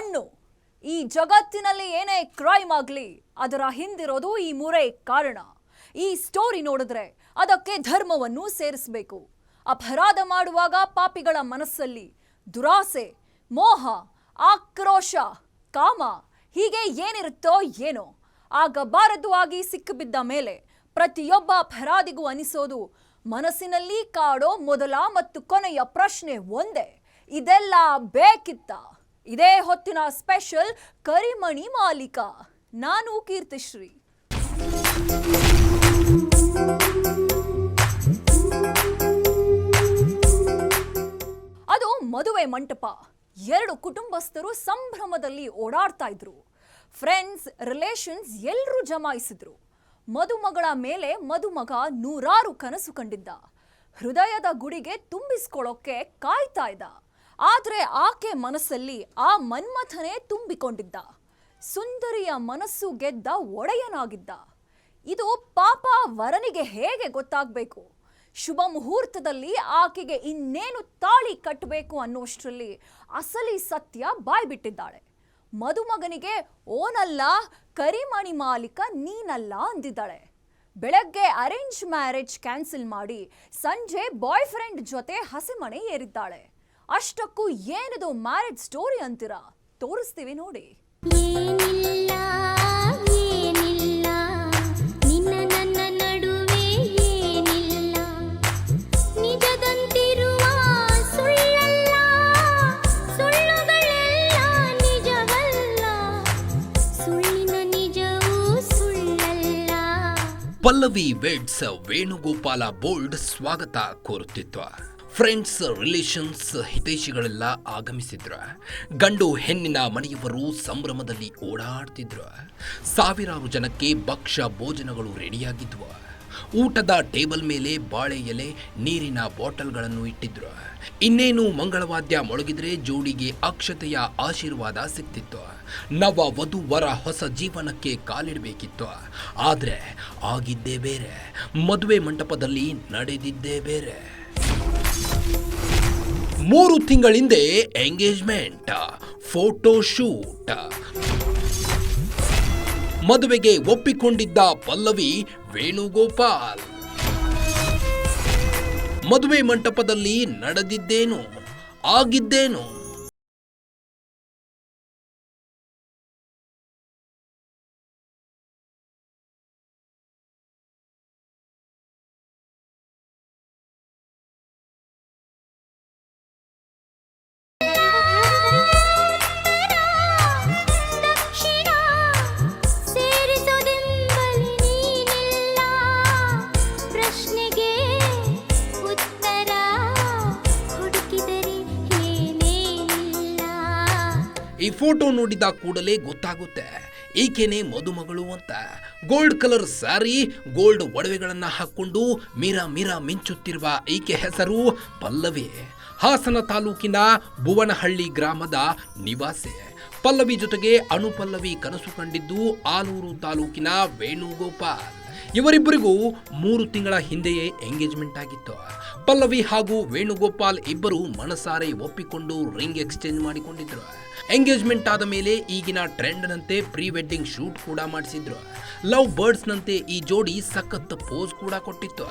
ಮಣ್ಣು. ಈ ಜಗತ್ತಿನಲ್ಲಿ ಏನೇ ಕ್ರೈಮ್ ಆಗಲಿ ಅದರ ಹಿಂದಿರೋದು ಈ ಮೂರೇ ಕಾರಣ. ಈ ಸ್ಟೋರಿ ನೋಡಿದ್ರೆ ಅದಕ್ಕೆ ಧರ್ಮವನ್ನು ಸೇರಿಸಬೇಕು. ಅಪರಾಧ ಮಾಡುವಾಗ ಪಾಪಿಗಳ ಮನಸ್ಸಲ್ಲಿ ದುರಾಸೆ, ಮೋಹ, ಆಕ್ರೋಶ, ಕಾಮ ಹೀಗೆ ಏನಿರುತ್ತೋ ಏನೋ ಆಗಬಾರದು ಆಗಿ ಸಿಕ್ಕಿಬಿದ್ದ ಮೇಲೆ ಪ್ರತಿಯೊಬ್ಬ ಅಪರಾಧಿಗೂ ಅನಿಸೋದು ಮನಸ್ಸಿನಲ್ಲಿ ಕಾಡೋ ಮೊದಲ ಮತ್ತು ಕೊನೆಯ ಪ್ರಶ್ನೆ ಒಂದೇ, ಇದೆಲ್ಲ ಬೇಕಿತ್ತ? ಇದೇ ಹೊತ್ತಿನ ಸ್ಪೆಷಲ್ ಕರಿಮಣಿ ಮಾಲೀಕ. ನಾನು ಕೀರ್ತಿಶ್ರೀ. ಅದು ಮದುವೆ ಮಂಟಪ. ಎರಡು ಕುಟುಂಬಸ್ಥರು ಸಂಭ್ರಮದಲ್ಲಿ ಓಡಾಡ್ತಾ ಇದ್ರು. ಫ್ರೆಂಡ್ಸ್, ರಿಲೇಷನ್ಸ್ ಎಲ್ಲರೂ ಜಮಾಯಿಸಿದ್ರು. ಮದುಮಗಳ ಮೇಲೆ ಮದುಮಗ ನೂರಾರು ಕನಸು ಕಂಡಿದ್ದ. ಹೃದಯದ ಗುಡಿಗೆ ತುಂಬಿಸ್ಕೊಳ್ಳೋಕೆ ಕಾಯ್ತಾ ಇದ್ದ. ಆದ್ರೆ ಆಕೆ ಮನಸ್ಸಲ್ಲಿ ಆ ಮನ್ಮಥನೇ ತುಂಬಿಕೊಂಡಿದ್ದ. ಸುಂದರಿಯ ಮನಸ್ಸು ಗೆದ್ದ ಒಡೆಯನಾಗಿದ್ದ. ಇದು ಪಾಪ ವರನಿಗೆ ಹೇಗೆ ಗೊತ್ತಾಗಬೇಕು? ಶುಭ ಮುಹೂರ್ತದಲ್ಲಿ ಆಕೆಗೆ ಇನ್ನೇನು ತಾಳಿ ಕಟ್ಟಬೇಕು ಅನ್ನೋಷ್ಟರಲ್ಲಿ ಅಸಲಿ ಸತ್ಯ ಬಾಯ್ಬಿಟ್ಟಿದ್ದಾಳೆ. ಮದುಮಗನಿಗೆ ಓನಲ್ಲ, ಕರಿಮಣಿ ಮಾಲೀಕ ನೀನಲ್ಲ ಅಂದಿದ್ದಾಳೆ. ಬೆಳಗ್ಗೆ ಅರೇಂಜ್ ಮ್ಯಾರೇಜ್ ಕ್ಯಾನ್ಸಲ್ ಮಾಡಿ ಸಂಜೆ ಬಾಯ್ ಫ್ರೆಂಡ್ ಜೊತೆ ಹಸೆಮಣೆ ಏರಿದ್ದಾಳೆ. ಅಷ್ಟಕ್ಕೂ ಏನಿದು ಮ್ಯಾರೇಜ್ ಸ್ಟೋರಿ ಅಂತೀರಾ? ತೋರಿಸ್ತೀವಿ ನೋಡಿ. ಪಲ್ಲವಿ ವೆಡ್ಸ್ ವೇಣುಗೋಪಾಲ ಬೋಲ್ಡ್ ಸ್ವಾಗತ ಕೋರುತ್ತಿತ್ತು. Friends, relations, ಹಿತೈಷಿಗಳೆಲ್ಲ ಆಗಮಿಸಿದ್ರು. ಗಂಡು ಹೆಣ್ಣಿನ ಮನೆಯವರು ಸಂಭ್ರಮದಲ್ಲಿ ಓಡಾಡ್ತಿದ್ರು. ಸಾವಿರಾರು ಜನಕ್ಕೆ ಭಕ್ಷ್ಯ ಭೋಜನಗಳು ರೆಡಿಯಾಗಿದ್ವು. ಊಟದ ಟೇಬಲ್ ಮೇಲೆ ಬಾಳೆ ಎಲೆ, ನೀರಿನ ಬಾಟಲ್ಗಳನ್ನು ಇಟ್ಟಿದ್ರು. ಇನ್ನೇನು ಮಂಗಳವಾದ್ಯ ಮೊಳಗಿದ್ರೆ ಜೋಡಿಗೆ ಅಕ್ಷತೆಯ ಆಶೀರ್ವಾದ ಸಿಕ್ತಿತ್ತು. ನವ ವಧು ವರ ಹೊಸ ಜೀವನಕ್ಕೆ ಕಾಲಿಡಬೇಕಿತ್ತು. ಆದ್ರೆ ಆಗಿದ್ದೇ ಬೇರೆ, ಮದುವೆ ಮಂಟಪದಲ್ಲಿ ನಡೆದಿದ್ದೇ ಬೇರೆ. 3 ತಿಂಗಳಿಂದೆ ಎಂಗೇಜ್ಮೆಂಟ್, ಫೋಟೋ ಶೂಟ್. ಮದುವೆಗೆ ಒಪ್ಪಿಕೊಂಡಿದ್ದ ಪಲ್ಲವಿ ವೇಣುಗೋಪಾಲ್. ಮದುವೆ ಮಂಟಪದಲ್ಲಿ ನಡೆದಿದ್ದೇನು, ಆಗಿದ್ದೇನು? ಈ ಫೋಟೋ ನೋಡಿದ ಕೂಡಲೇ ಗೊತ್ತಾಗುತ್ತೆ ಈಕೆನೆ ಮದುಮಗಳು ಅಂತ. ಗೋಲ್ಡ್ ಕಲರ್ ಸ್ಯಾರಿ, ಗೋಲ್ಡ್ ಒಡವೆಗಳನ್ನ ಹಾಕೊಂಡು ಮೀರಾ ಮೀರಾ ಮಿಂಚುತ್ತಿರುವ ಈಕೆ ಹೆಸರು ಪಲ್ಲವಿ. ಹಾಸನ ತಾಲೂಕಿನ ಭುವನಹಳ್ಳಿ ಗ್ರಾಮದ ನಿವಾಸಿ ಪಲ್ಲವಿ ಜೊತೆಗೆ ಅನುಪಲ್ಲವಿ ಕನಸು ಕಂಡಿದ್ದು ಆಲೂರು ತಾಲೂಕಿನ ವೇಣುಗೋಪಾಲ್. ಇವರಿಬ್ಬರಿಗೂ 3 ತಿಂಗಳ ಹಿಂದೆಯೇ ಎಂಗೇಜ್ಮೆಂಟ್ ಆಗಿತ್ತು. ಪಲ್ಲವಿ ಹಾಗೂ ವೇಣುಗೋಪಾಲ್ ಇಬ್ಬರು ಮನಸಾರೆ ಒಪ್ಪಿಕೊಂಡು ರಿಂಗ್ ಎಕ್ಸ್ಚೇಂಜ್ ಮಾಡಿಕೊಂಡಿದ್ರು. ಎಂಗೇಜ್ಮೆಂಟ್ ಆದ ಮೇಲೆ ಈಗಿನ ಟ್ರೆಂಡ್ ನಂತೆ ಪ್ರೀ ವೆಡ್ಡಿಂಗ್ ಶೂಟ್ ಕೂಡ ಮಾಡಿಸಿದ್ರು. ಲವ್ ಬರ್ಡ್ಸ್ ನಂತೆ ಈ ಜೋಡಿ ಸಖತ್ ಪೋಸ್ ಕೂಡ ಕೊಟ್ಟಿತ್ತು.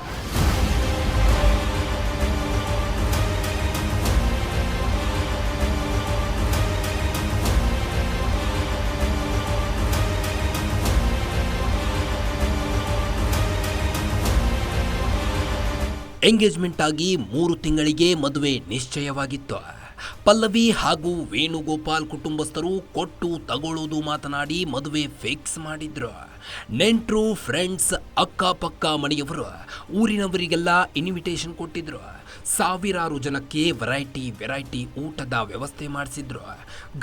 ಎಂಗೇಜ್ಮೆಂಟ್ ಆಗಿ 3 ತಿಂಗಳಿಗೆ ಮದುವೆ ನಿಶ್ಚಯವಾಗಿತ್ತು. ಪಲ್ಲವಿ ಹಾಗೂ ವೇಣುಗೋಪಾಲ್ ಕುಟುಂಬಸ್ಥರು ಕೊಟ್ಟು ತಗೊಳ್ಳೋದು ಮಾತನಾಡಿ ಮದುವೆ ಫಿಕ್ಸ್ ಮಾಡಿದ್ರು. ನೆಂಟರು, ಫ್ರೆಂಡ್ಸ್, ಅಕ್ಕಪಕ್ಕ ಮನೆಯವರು, ಊರಿನವರಿಗೆಲ್ಲ ಇನ್ವಿಟೇಷನ್ ಕೊಟ್ಟಿದ್ರು. ಸಾವಿರಾರು ಜನಕ್ಕೆ ವೆರೈಟಿ ಊಟದ ವ್ಯವಸ್ಥೆ ಮಾಡಿಸಿದ್ರು.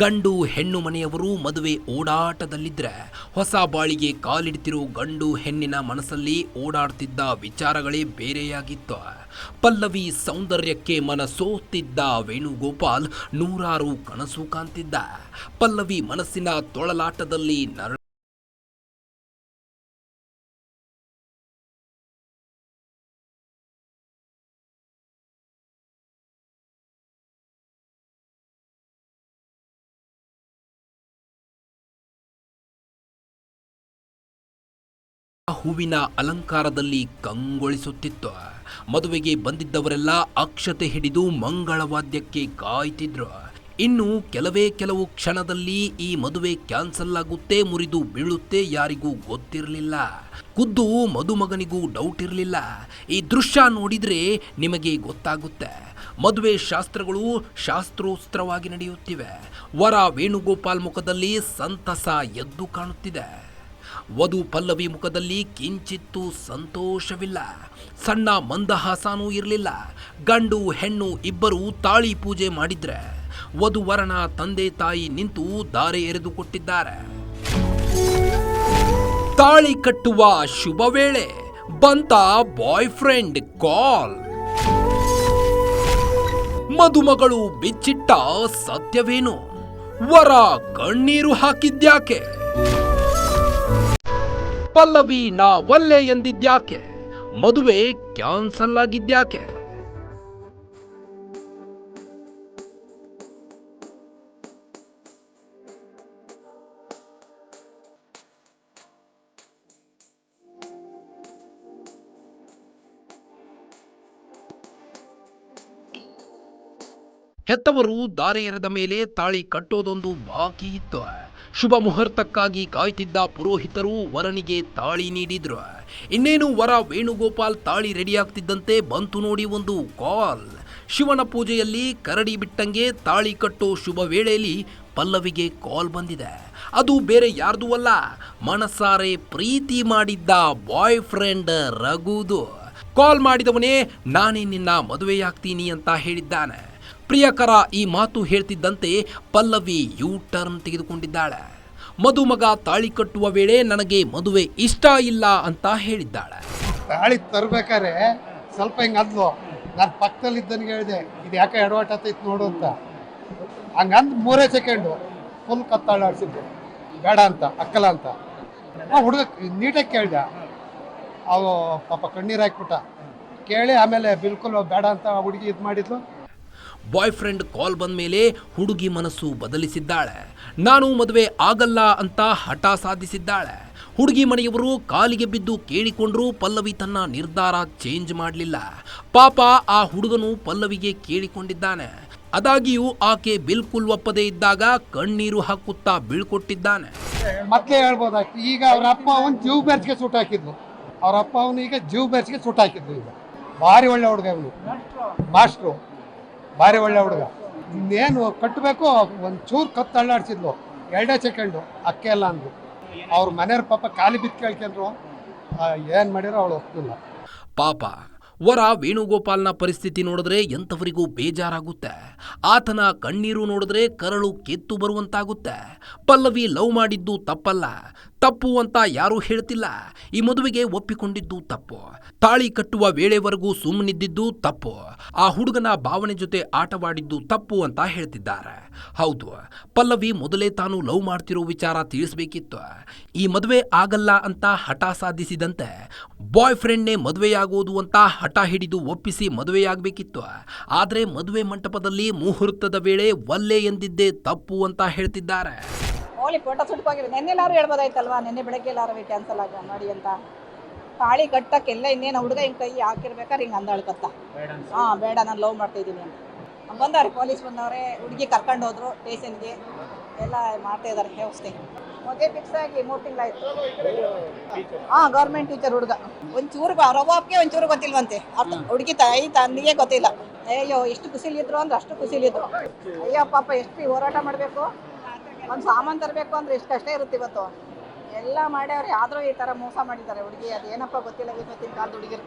ಗಂಡು ಹೆಣ್ಣು ಮನೆಯವರು ಮದುವೆ ಓಡಾಟದಲ್ಲಿದ್ರೆ ಹೊಸ ಬಾಳಿಗೆ ಕಾಲಿಡ್ತಿರೋ ಗಂಡು ಹೆಣ್ಣಿನ ಮನಸ್ಸಲ್ಲಿ ಓಡಾಡ್ತಿದ್ದ ವಿಚಾರಗಳೇ ಬೇರೆಯಾಗಿತ್ತು. ಪಲ್ಲವಿ ಸೌಂದರ್ಯಕ್ಕೆ ಮನಸೋತಿದ್ದ ವೇಣುಗೋಪಾಲ್ ನೂರಾರು ಕನಸು ಕಾಣ್ತಿದ್ದ. ಪಲ್ಲವಿ ಮನಸ್ಸಿನ ತೊಳಲಾಟದಲ್ಲಿ ಹೂವಿನ ಅಲಂಕಾರದಲ್ಲಿ ಕಂಗೊಳಿಸುತ್ತಿತ್ತು. ಮದುವೆಗೆ ಬಂದಿದ್ದವರೆಲ್ಲ ಅಕ್ಷತೆ ಹಿಡಿದು ಮಂಗಳವಾದ್ಯಕ್ಕೆ ಕಾಯ್ತಿದ್ರು. ಇನ್ನು ಕೆಲವು ಕ್ಷಣದಲ್ಲಿ ಈ ಮದುವೆ ಕ್ಯಾನ್ಸಲ್ ಆಗುತ್ತೆ, ಮುರಿದು ಬೀಳುತ್ತೆ, ಯಾರಿಗೂ ಗೊತ್ತಿರಲಿಲ್ಲ. ಖುದ್ದು ಮದುಮಗನಿಗೂ ಡೌಟ್ ಇರಲಿಲ್ಲ. ಈ ದೃಶ್ಯ ನೋಡಿದ್ರೆ ನಿಮಗೆ ಗೊತ್ತಾಗುತ್ತೆ. ಮದುವೆ ಶಾಸ್ತ್ರಗಳು ಶಾಸ್ತ್ರೋಸ್ತ್ರವಾಗಿ ನಡೆಯುತ್ತಿವೆ. ವರ ವೇಣುಗೋಪಾಲ್ ಮುಖದಲ್ಲಿ ಸಂತಸ ಎದ್ದು ಕಾಣುತ್ತಿದೆ. ವಧು ಪಲ್ಲವಿ ಮುಖದಲ್ಲಿ ಕಿಂಚಿತ್ತೂ ಸಂತೋಷವಿಲ್ಲ. ಸಣ್ಣ ಮಂದಹಾಸನೂ ಇರಲಿಲ್ಲ. ಗಂಡು ಹೆಣ್ಣು ಇಬ್ಬರು ತಾಳಿ ಪೂಜೆ ಮಾಡಿದ್ರೆ ವಧುವರನ ತಂದೆ ತಾಯಿ ನಿಂತು ದಾರೆ ಎರೆದುಕೊಟ್ಟಿದ್ದಾರೆ. ತಾಳಿ ಕಟ್ಟುವ ಶುಭ ವೇಳೆ ಬಂತ ಬಾಯ್ ಫ್ರೆಂಡ್ ಕಾಲ್. ಮದುಮಗಳು ಬಿಚ್ಚಿಟ್ಟ ಸತ್ಯವೇನು? ವರ ಕಣ್ಣೀರು ಹಾಕಿದ್ಯಾಕೆ? ಪಲ್ಲವಿ ನಾ ಒಲ್ಲೆ ಎಂದಿದ್ಯಾಕೆ? ಮದುವೆ ಕ್ಯಾನ್ಸಲ್ ಆಗಿದ್ಯಾಕೆ? ಹೆತ್ತವರು ದಾರೆ ಎರೆದ ಮೇಲೆ ತಾಳಿ ಕಟ್ಟೋದೊಂದು ಬಾಕಿ ಇತ್ತು. ಶುಭ ಮುಹೂರ್ತಕ್ಕಾಗಿ ಕಾಯ್ತಿದ್ದ ಪುರೋಹಿತರು ವರನಿಗೆ ತಾಳಿ ನೀಡಿದ್ರು. ಇನ್ನೇನು ವರ ವೇಣುಗೋಪಾಲ್ ತಾಳಿ ರೆಡಿಯಾಗ್ತಿದ್ದಂತೆ ಬಂತು ನೋಡಿ ಒಂದು ಕಾಲ್. ಶಿವನ ಪೂಜೆಯಲ್ಲಿ ಕರಡಿ ಬಿಟ್ಟಂಗೆ ತಾಳಿ ಕಟ್ಟೋ ಶುಭ ವೇಳೆಯಲ್ಲಿ ಪಲ್ಲವಿಗೆ ಕಾಲ್ ಬಂದಿದೆ. ಅದು ಬೇರೆ ಯಾರ್ದೂ ಅಲ್ಲ, ಮನಸಾರೆ ಪ್ರೀತಿ ಮಾಡಿದ್ದ ಬಾಯ್ ಫ್ರೆಂಡ್ ರಘುದು. ಕಾಲ್ ಮಾಡಿದವನೇ ನಾನೇ ನಿನ್ನ ಮದುವೆಯಾಗ್ತೀನಿ ಅಂತ ಹೇಳಿದ್ದಾನೆ. ಪ್ರಿಯಕರ ಈ ಮಾತು ಹೇಳ್ತಿದ್ದಂತೆ ಪಲ್ಲವಿ ಯೂ ಟರ್ನ್ ತೆಗೆದುಕೊಂಡಿದ್ದಾಳೆ. ಮದುಮಗ ತಾಳಿ ಕಟ್ಟುವ ವೇಳೆ ನನಗೆ ಮದುವೆ ಇಷ್ಟ ಇಲ್ಲ ಅಂತ ಹೇಳಿದ್ದಾಳೆ. ತಾಳಿ ತರ್ಬೇಕಾರೆ ಸ್ವಲ್ಪ ಹಿಂಗೆ ಅಂದ್ಲು. ನಾನು ಪಕ್ಕದಲ್ಲಿ ಇದ್ದನಿಗೆ ಹೇಳಿದೆ, ಇದು ಯಾಕೆ ಎಡವಟ್ ಆತೈತೆ ನೋಡು ಅಂತ. ಹಂಗಂದ್ 3 ಸೆಕೆಂಡು ಫುಲ್ ಕತ್ತಾಳಾಡ್ಸಿದ್ದು, ಬೇಡ ಅಂತ ಅಕ್ಕಲ್ಲ ಅಂತ. ಹುಡುಗ ನೀಟಾಗಿ ಕೇಳ್ದ, ಅವು ಪಾಪ ಕಣ್ಣೀರು ಹಾಕ್ಬಿಟ್ಟ. ಕೇಳಿ ಆಮೇಲೆ ಬಿಲ್ಕುಲ್ ಬೇಡ ಅಂತ ಹುಡುಗಿ ಇದು ಮಾಡಿದ್ಲು. ಬಾಯ್ ಫ್ರೆಂಡ್ ಕಾಲ್ ಬಂದ ಮೇಲೆ ಹುಡುಗಿ ಮನಸ್ಸು ಬದಲಿಸಿದ್ದಾಳೆ. ನಾನು ಮದುವೆ ಆಗಲ್ಲ ಅಂತ ಹಠ ಸಾಧಿಸಿದ್ದಾಳೆ. ಹುಡುಗಿ ಮನೆಯವರು ಕಾಲಿಗೆ ಬಿದ್ದು ಕೇಳಿಕೊಂಡ್ರು. ಪಲ್ಲವಿ ತನ್ನ ನಿರ್ಧಾರ ಚೇಂಜ್ ಮಾಡಲಿಲ್ಲ. ಪಾಪ ಆ ಹುಡುಗನು ಪಲ್ಲವಿಗೆ ಕೇಳಿಕೊಂಡಿದ್ದಾನೆ. ಅದಾಗಿಯೂ ಆಕೆ ಬಿಲ್ಕುಲ್ ಒಪ್ಪದೇ ಇದ್ದಾಗ ಕಣ್ಣೀರು ಹಾಕುತ್ತಾ ಬೀಳ್ಕೊಟ್ಟಿದ್ದಾನೆ. ಮತ್ತೆ ಹೇಳ್ಬೋದಾಯ್ತು. ಈಗ ಅವ್ರ ಅಪ್ಪ ಅವನು ಜೀವ ಬೆರ್ಸ್ಗೆ ಸೂಟ್ ಹಾಕಿದ್ಲು. ಅವ್ರ ಅಪ್ಪ ಅವನು ಈಗ ಜೀವ ಬೆರ್ಸ್ಗೆ ಸೂಟ್ ಹಾಕಿದ್ಲು. ಈಗ ಭಾರಿ ಒಳ್ಳೆ ಹುಡುಗ ಅವನು, ಮಾಸ್ಟ್ರು, ಭಾರಿ ಒಳ್ಳೆ ಹುಡುಗ. ಇನ್ನೇನು ಕಟ್ಟಬೇಕು, ಒಂದು ಚೂರು ಕತ್ತು ಅಳ್ಳಾಡ್ಸಿದ್ಲು, 2 ಸೆಕೆಂಡು ಅಕ್ಕೆ ಎಲ್ಲ ಅಂದ್ರು. ಅವ್ರ ಮನೆಯವ್ರ ಪಾಪ ಖಾಲಿ ಬಿದ್ದು ಕೇಳ್ಕೊಂಡ್ರು. ಏನು ಮಾಡಿರೋ ಅವಳು ಒಪ್ಪಿಲ್ಲ. ಪಾಪ ವರ ವೇಣುಗೋಪಾಲ್ನ ಪರಿಸ್ಥಿತಿ ನೋಡಿದ್ರೆ ಎಂಥವರಿಗೂ ಬೇಜಾರಾಗುತ್ತೆ. ಆತನ ಕಣ್ಣೀರು ನೋಡಿದ್ರೆ ಕರಳು ಕೆತ್ತು ಬರುವಂತಾಗುತ್ತೆ. ಪಲ್ಲವಿ ಲವ್ ಮಾಡಿದ್ದು ತಪ್ಪಲ್ಲ, ತಪ್ಪು ಅಂತ ಯಾರೂ ಹೇಳ್ತಿಲ್ಲ. ಈ ಮದುವೆಗೆ ಒಪ್ಪಿಕೊಂಡಿದ್ದು ತಪ್ಪು. ತಾಳಿ ಕಟ್ಟುವ ವೇಳೆವರೆಗೂ ಸುಮ್ಮನಿದ್ದಿದ್ದು ತಪ್ಪು. ಆ ಹುಡುಗನ ಭಾವನೆ ಜೊತೆ ಆಟವಾಡಿದ್ದು ತಪ್ಪು ಅಂತ ಹೇಳ್ತಿದ್ದಾರೆ. ಹೌದು, ಪಲ್ಲವಿ ಮೊದಲೇ ತಾನು ಲವ್ ಮಾಡ್ತಿರೋ ವಿಚಾರ ತಿಳಿಸ್ಬೇಕಿತ್ತು. ಈ ಮದುವೆ ಆಗಲ್ಲ ಅಂತ ಹಠ ಸಾಧಿಸಿದಂತೆ ಬಾಯ್ ಫ್ರೆಂಡ್ನೇ ಮದುವೆಯಾಗೋದು ಅಂತ ಹಠ ಹಿಡಿದು ಒಪ್ಪಿಸಿ ಮದುವೆಯಾಗಬೇಕಿತ್ತು. ಆದರೆ ಮದುವೆ ಮಂಟಪದಲ್ಲಿ ಮುಹೂರ್ತದ ವೇಳೆ ಒಲ್ಲೆ ಎಂದಿದ್ದೇ ತಪ್ಪು ಅಂತ ಹೇಳ್ತಿದ್ದಾರೆ. ಓಲಿ ಫೋಟೋ ಸುಟ್ಕೋಗಿರೋ ನೆನ್ನೆಲ್ಲಾರು ಹೇಳ್ಬೋದಾಯ್ತಲ್ವಾ, ನೆನ್ನೆ ಬೆಳಗ್ಗೆ ಎಲ್ಲಾರು ಕ್ಯಾನ್ಸಲ್ ಆಗ ಮಾಡಿ ಅಂತ. ತಾಳಿ ಕಟ್ಟಕ್ಕೆಲ್ಲ ಇನ್ನೇನು ಹುಡುಗ ಹಿಂಗೆ ಕೈ ಹಾಕಿರ್ಬೇಕಾದ್ರೆ ಹಿಂಗೆ ಅಂದಾಳ್ಕತ್ತ. ಬೇಡ, ನಾನು ಲವ್ ಮಾಡ್ತಾ ಇದ್ದೀನಿ ಅಂತ ಬಂದವ್ರೆ. ಪೊಲೀಸ್ ಬಂದವ್ರೆ, ಹುಡುಗಿ ಕರ್ಕೊಂಡು ಹೋದ್ರು ಸ್ಟೇಷನ್ಗೆ. ಎಲ್ಲ ಮಾಡ್ತಾ ಇದ್ದಾರೆ ವ್ಯವಸ್ಥೆ. ಮದುವೆ ಫಿಕ್ಸ್ ಆಗಿ 3 ತಿಂಗಳಾಯ್ತು. ಗೌರ್ಮೆಂಟ್ ಟೀಚರ್ ಹುಡುಗ. ಒಂಚೂರು ರವಾಪ್ಗೆ ಒಂಚೂರು ಗೊತ್ತಿಲ್ವಂತೆ. ಹುಡುಗಿ ತಾಯಿ ತಂದಿಗೆ ಗೊತ್ತಿಲ್ಲ. ಅಯ್ಯೋ ಎಷ್ಟು ಖುಷಿಲಿದ್ರು ಅಂದ್ರೆ ಅಷ್ಟು ಖುಷಿಲಿದ್ರು. ಅಯ್ಯೋ ಪಾಪ ಎಷ್ಟು ಹೋರಾಟ ಮಾಡಬೇಕು. ಒಂದು ಸಾಮಾನು ತರಬೇಕು ಅಂದ್ರೆ ಎಷ್ಟು ಕಷ್ಟ ಇರುತ್ತೆ ಇವತ್ತು. ಎಲ್ಲ ಮಾಡ್ಯವ್ರೆ, ಆದರೂ ಈ ಥರ ಮೋಸ ಮಾಡಿದ್ದಾರೆ ಹುಡುಗಿ. ಅದೇನಪ್ಪ ಗೊತ್ತಿಲ್ಲ ಇವತ್ತಿನ ಕಾಲದ ಹುಡುಗಿರು.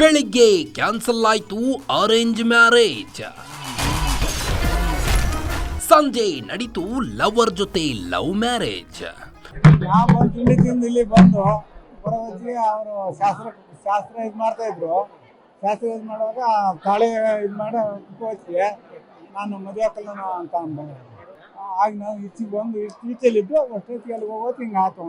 ಬೆಳಿಗ್ಗೆ ಕ್ಯಾನ್ಸಲ್ ಆಯ್ತು ಅರೇಂಜ್ ಮ್ಯಾರೇಜ್. ಸಂಜೆ ನಡೀತು ಲವರ್ ಜೊತೆ ಲವ್ ಮ್ಯಾರೇಜ್. ತಿಂಡಿ ತಿಂದು ಇಲ್ಲಿ ಬಂದು ಬರೋದಕ್ಕೆ ಅವರು ಶಾಸ್ತ್ರ ಇದು ಮಾಡ್ತಾ ಇದ್ರು. ಶಾಸ್ತ್ರ ಇದು ಮಾಡುವಾಗ ತಾಳಿ ಇದು ಮಾಡಿ ಹೋಗಿ ನಾನು ಮದುವೆ ಹಾಕಲ್ಲ ಅಂತ ಅಂದ. ಆಗ ನಾವು ಈಚೆಗೆ ಬಂದು ಈಚೆಲಿದ್ದು ಅಷ್ಟೊತ್ತಿಗೆ ಅಲ್ಲಿ ಹೋಗೋದು ಹಿಂಗೆ ಆಯ್ತು.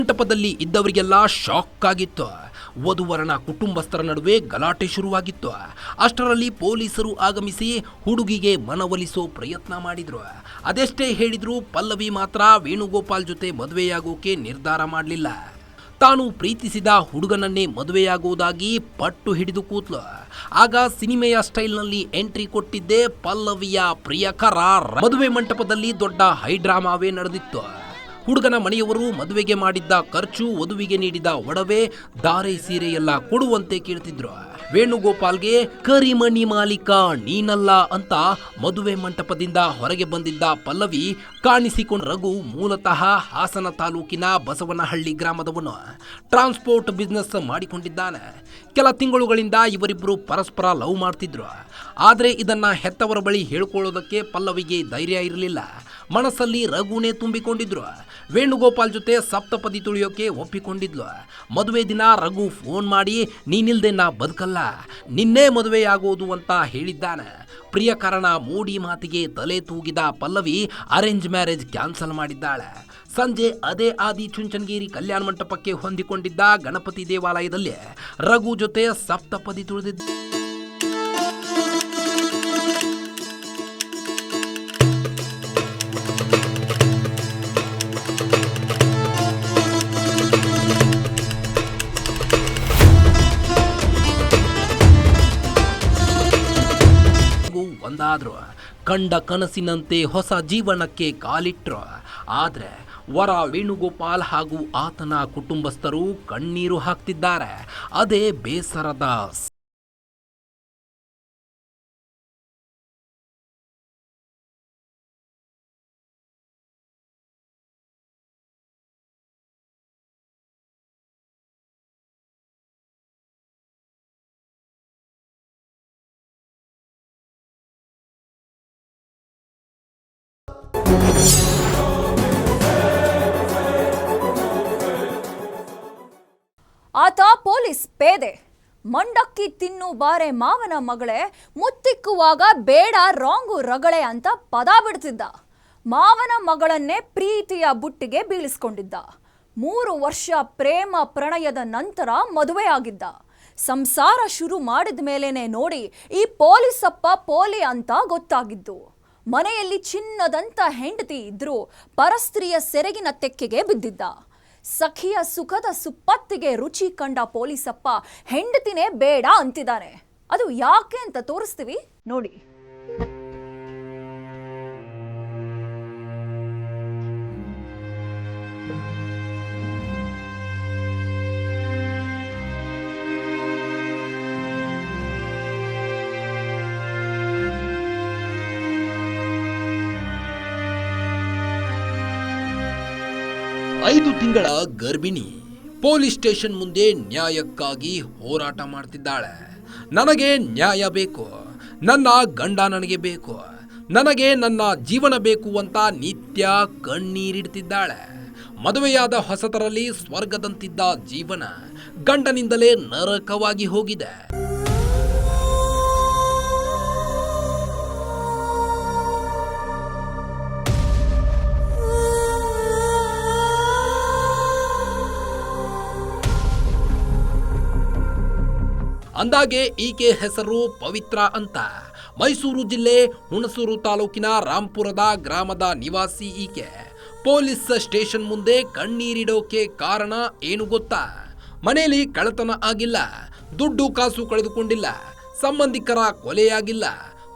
ಮಂಟಪದಲ್ಲಿ ಇದ್ದವರಿಗೆಲ್ಲ ಶಾಕ್ ಆಗಿತ್ತು. ವಧುವರನ ಕುಟುಂಬಸ್ಥರ ನಡುವೆ ಗಲಾಟೆ ಶುರುವಾಗಿತ್ತು. ಅಷ್ಟರಲ್ಲಿ ಪೊಲೀಸರು ಆಗಮಿಸಿ ಹುಡುಗಿಗೆ ಮನವೊಲಿಸೋ ಪ್ರಯತ್ನ ಮಾಡಿದ್ರು. ಅದೆಷ್ಟೇ ಹೇಳಿದ್ರು ಪಲ್ಲವಿ ಮಾತ್ರ ವೇಣುಗೋಪಾಲ್ ಜೊತೆ ಮದುವೆಯಾಗೋಕೆ ನಿರ್ಧಾರ ಮಾಡಲಿಲ್ಲ. ತಾನು ಪ್ರೀತಿಸಿದ ಹುಡುಗನನ್ನೇ ಮದುವೆಯಾಗುವುದಾಗಿ ಪಟ್ಟು ಹಿಡಿದು ಕೂತ್ಲು. ಆಗ ಸಿನಿಮೆಯ ಸ್ಟೈಲ್ನಲ್ಲಿ ಎಂಟ್ರಿ ಕೊಟ್ಟಿದ್ದೆ ಪಲ್ಲವಿಯ ಪ್ರಿಯಕರ. ಮದುವೆ ಮಂಟಪದಲ್ಲಿ ದೊಡ್ಡ ಹೈಡ್ರಾಮಾವೇ ನಡೆದಿತ್ತು. ಹುಡುಗನ ಮನೆಯವರು ಮದುವೆಗೆ ಮಾಡಿದ್ದ ಖರ್ಚು, ವಧುವಿಗೆ ನೀಡಿದ ಒಡವೆ, ಧಾರೆ ಸೀರೆ ಎಲ್ಲ ಕೊಡುವಂತೆ ಕೇಳ್ತಿದ್ರು. ವೇಣುಗೋಪಾಲ್ಗೆ ಕರಿಮಣಿ ಮಾಲೀಕ ನೀನಲ್ಲ ಅಂತ ಮದುವೆ ಮಂಟಪದಿಂದ ಹೊರಗೆ ಬಂದಿದ್ದ ಪಲ್ಲವಿ ಕಾಣಿಸಿಕೊಂಡ ರಘು ಮೂಲತಃ ಹಾಸನ ತಾಲೂಕಿನ ಬಸವನಹಳ್ಳಿ ಗ್ರಾಮದವನು. ಟ್ರಾನ್ಸ್ಪೋರ್ಟ್ ಬಿಸ್ನೆಸ್ ಮಾಡಿಕೊಂಡಿದ್ದಾನೆ. ಕೆಲ ತಿಂಗಳುಗಳಿಂದ ಇವರಿಬ್ಬರು ಪರಸ್ಪರ ಲವ್ ಮಾಡ್ತಿದ್ರು. ಆದರೆ ಇದನ್ನ ಹೆತ್ತವರ ಬಳಿ ಹೇಳ್ಕೊಳ್ಳೋದಕ್ಕೆ ಪಲ್ಲವಿಗೆ ಧೈರ್ಯ ಇರಲಿಲ್ಲ. ಮನಸ್ಸಲ್ಲಿ ರಘುನೇ ತುಂಬಿಕೊಂಡಿದ್ರು. ವೇಣುಗೋಪಾಲ್ ಜೊತೆ ಸಪ್ತಪದಿ ತುಳಿಯೋಕೆ ಒಪ್ಪಿಕೊಂಡಿದ್ಲು. ಮದುವೆ ದಿನ ರಘು ಫೋನ್ ಮಾಡಿ ನೀನಿಲ್ದೆ ನಾ ಬದುಕಲ್ಲ, ನಿನ್ನೆ ಮದುವೆಯಾಗೋದು ಅಂತ ಹೇಳಿದ್ದಾನೆ. ಪ್ರಿಯಕರನ ಮೂಡಿ ಮಾತಿಗೆ ತಲೆ ತೂಗಿದ ಪಲ್ಲವಿ ಅರೇಂಜ್ ಮ್ಯಾರೇಜ್ ಕ್ಯಾನ್ಸಲ್ ಮಾಡಿದ್ದಾಳೆ. ಸಂಜೆ ಅದೇ ಆದಿ ಚುಂಚನಗಿರಿ ಕಲ್ಯಾಣ ಮಂಟಪಕ್ಕೆ ಹೊಂದಿಕೊಂಡಿದ್ದ ಗಣಪತಿ ದೇವಾಲಯದಲ್ಲಿ ರಘು ಜೊತೆ ಸಪ್ತಪದಿ ತುಳಿದಿದ್ದ. ಒಂದಾದ್ರು ಕಂಡ ಕನಸಿನಂತೆ ಹೊಸ ಜೀವನಕ್ಕೆ ಕಾಲಿಟ್ರು. ಆದ್ರೆ ವರ ವೇಣುಗೋಪಾಲ್ ಹಾಗೂ ಆತನ ಕುಟುಂಬಸ್ಥರು ಕಣ್ಣೀರು ಹಾಕ್ತಿದ್ದಾರೆ. ಅದೇ ಬೇಸರದ ಆತ ಪೊಲೀಸ್ ಪೇದೆ. ಮಂಡಕ್ಕಿ ತಿನ್ನು ಬಾರೆ ಮಾವನ ಮಗಳೇ, ಮುತ್ತಿಕ್ಕುವಾಗ ಬೇಡ ರಾಂಗು ರಗಳೆ ಅಂತ ಪದ ಬಿಡ್ತಿದ್ದ. ಮಾವನ ಮಗಳನ್ನೇ ಪ್ರೀತಿಯ ಬುಟ್ಟಿಗೆ ಬೀಳಿಸ್ಕೊಂಡಿದ್ದ. 3 ವರ್ಷ ಪ್ರೇಮ ಪ್ರಣಯದ ನಂತರ ಮದುವೆಯಾಗಿದ್ದ. ಸಂಸಾರ ಶುರು ಮಾಡಿದ ಮೇಲೇನೆ ನೋಡಿ ಈ ಪೊಲೀಸಪ್ಪ ಪೋಲಿ ಅಂತ ಗೊತ್ತಾಗಿದ್ದು. ಮನೆಯಲ್ಲಿ ಚಿನ್ನದಂತ ಹೆಂಡತಿ ಇದ್ರೂ ಪರಸ್ತ್ರೀಯ ಸೆರಗಿನ ತೆಕ್ಕೆಗೆ ಬಿದ್ದಿದ್ದ. ಸಖಿಯ ಸುಖದ ಸುಪ್ಪತ್ತಿಗೆ ರುಚಿ ಕಂಡ ಪೊಲೀಸಪ್ಪ ಹೆಂಡತಿನೇ ಬೇಡ ಅಂತಿದ್ದಾನೆ. ಅದು ಯಾಕೆ ಅಂತ ತೋರಿಸ್ತೀವಿ ನೋಡಿ. ಐದು ತಿಂಗಳ ಗರ್ಭಿಣಿ ಪೊಲೀಸ್ ಸ್ಟೇಷನ್ ಮುಂದೆ ನ್ಯಾಯಕ್ಕಾಗಿ ಹೋರಾಟ ಮಾಡ್ತಿದ್ದಾಳೆ. ನನಗೆ ನ್ಯಾಯ ಬೇಕು, ನನ್ನ ಗಂಡ ನನಗೆ ಬೇಕು, ನನಗೆ ನನ್ನ ಜೀವನ ಬೇಕು ಅಂತ ನಿತ್ಯ ಕಣ್ಣೀರಿಡ್ತಿದ್ದಾಳೆ. ಮದುವೆಯಾದ ಹೊಸತರಲ್ಲಿ ಸ್ವರ್ಗದಂತಿದ್ದ ಜೀವನ ಗಂಡನಿಂದಲೇ ನರಕವಾಗಿ ಹೋಗಿದೆ. ಅಂದಾಗೆ ಈಕೆ ಹೆಸರು ಪವಿತ್ರ ಅಂತ. ಮೈಸೂರು ಜಿಲ್ಲೆ ಹುಣಸೂರು ತಾಲೂಕಿನ ರಾಂಪುರದ ಗ್ರಾಮದ ನಿವಾಸಿ ಈಕೆ. ಪೊಲೀಸ್ ಸ್ಟೇಷನ್ ಮುಂದೆ ಕಣ್ಣೀರಿಡೋಕೆ ಕಾರಣ ಏನು ಗೊತ್ತಾ? ಮನೆಯಲ್ಲಿ ಕಳ್ಳತನ ಆಗಿಲ್ಲ, ದುಡ್ಡು ಕಾಸು ಕಳೆದುಕೊಂಡಿಲ್ಲ, ಸಂಬಂಧಿಕರ ಕೊಲೆಯಾಗಿಲ್ಲ.